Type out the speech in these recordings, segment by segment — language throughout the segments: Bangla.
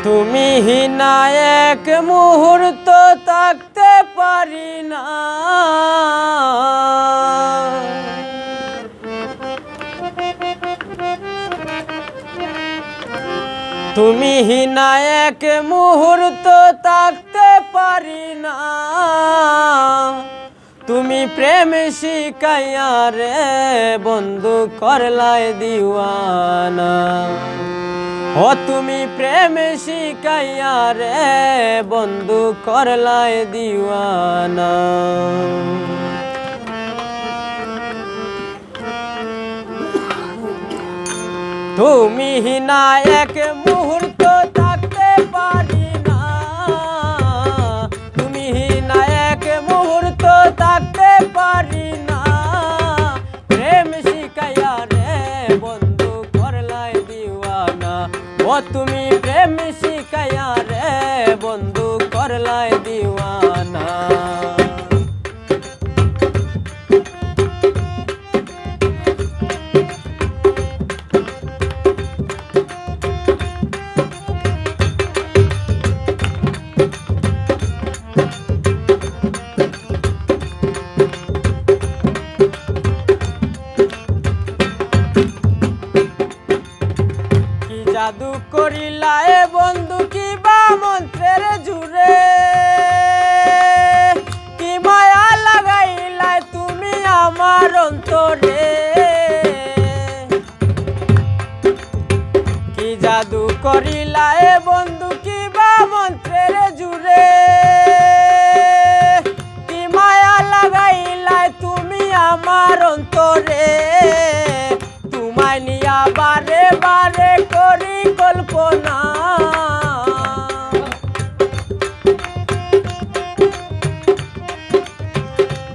তুমি হিনা এক মুহূর্ত থাকতে পারি না, তুমি হিনা এক মুহূর্ত থাকতে পারি না। তুমি প্রেম শিখাইয়া রে বন্ধু করলায় দিওয়ানা, ও তুমি প্রেম শিখাইয়া রে বন্ধু করলায় দিওয়ানা। তুমি হিনা এক মুহূর্ত থাকতে পারি না, তুমি হিনা এক মুহূর্ত থাকতে পারি না। প্রেম শিখাইয়া রে বন্ধু করলায় দিওয়ানা, ও তুমি প্রেম শিখাইয়া রে বন্ধু করলায় দিওয়ানা। জাদু করিলা এ বন্ধু কি বা মন্ত্রের জুড়ে, কি মায়া লাগাইলাই তুমি আমার অন্তরে। কি জাদু করিলা এ বন্ধু কি বা মন্ত্রের জুড়ে, কি মায়া লাগাইলাই তুমি আমার অন্তরে। তোমায় নিয়া বারে বারে করি কল্পনা,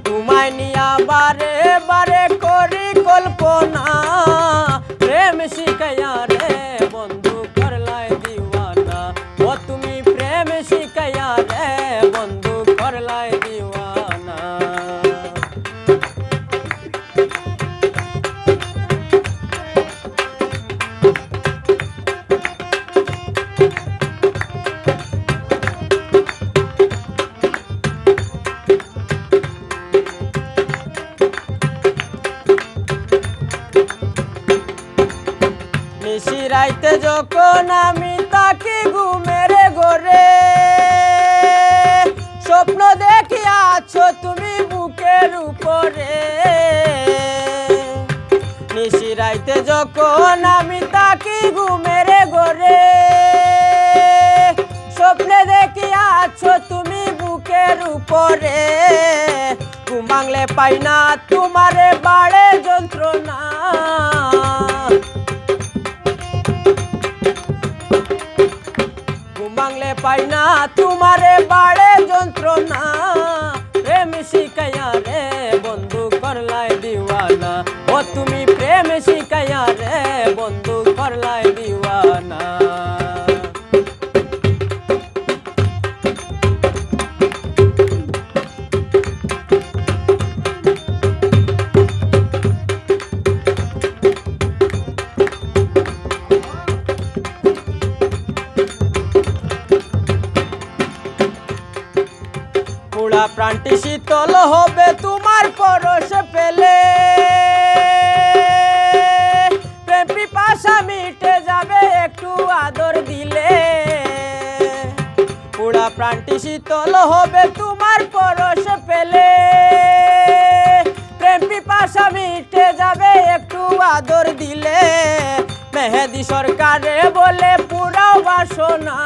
তোমায় নিয়া বারে বারে করি কল্পনা। প্রেম শিখাইয়া রে বন্ধু করলায় দিওয়ানা, ও তুমি প্রেম শিখাইয়া রে বন্ধু করলায় দিওয়ানা। নিশিরাইতে যখন আমি তাকি ঘুমের ঘরে, স্বপ্ন দেখিয়াছো তুমি বুকের উপরে। নিশিরাইতে যখন আমি তাকি ঘুমের ঘরে, স্বপ্নে দেখিয়াছো তুমি বুকের উপরে। ঘুম ভাঙলে পাই না তোমারে বাড়ে যন্ত্রণা, বাংলে পাই না তোমারে বাড়ে যন্ত্রণা। প্রেম শিখাইয়া রে বন্ধু করলায় দিওয়ানা, ও তুমি প্রেম শিখাইয়া রে বন্ধু করলায় দিওয়ানা। পুরা প্রাণটি শীতল হবে তোমার পরশ পেলে, প্রেম পিপাসা মিটে যাবে একটু আদর দিলে। পুরা প্রাণটি শীতল হবে তোমার পরশ পেলে, প্রেম পিপাসা মিটে যাবে একটু আদর দিলে। মেহেদি সরকারে বলে পুরাও বাসনা,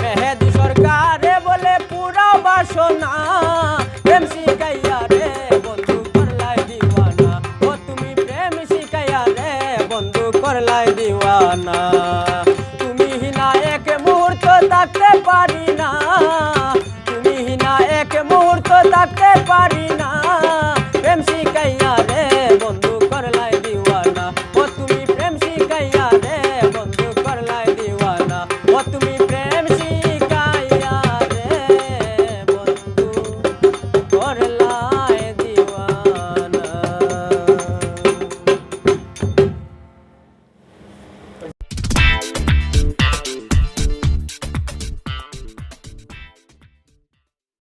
মেহেদি সরকারে বলে পুরাও বাসনা। প্রেম শিখাইয়া রে বন্ধু করলায় দিওয়ানা, ও তুমি প্রেম শিখাইয়া রে বন্ধু করলায় দিওয়ানা। তুমি হিনা এক মুহূর্ত থাকতে পারি না, তুমি হিনা এক মুহূর্ত থাকতে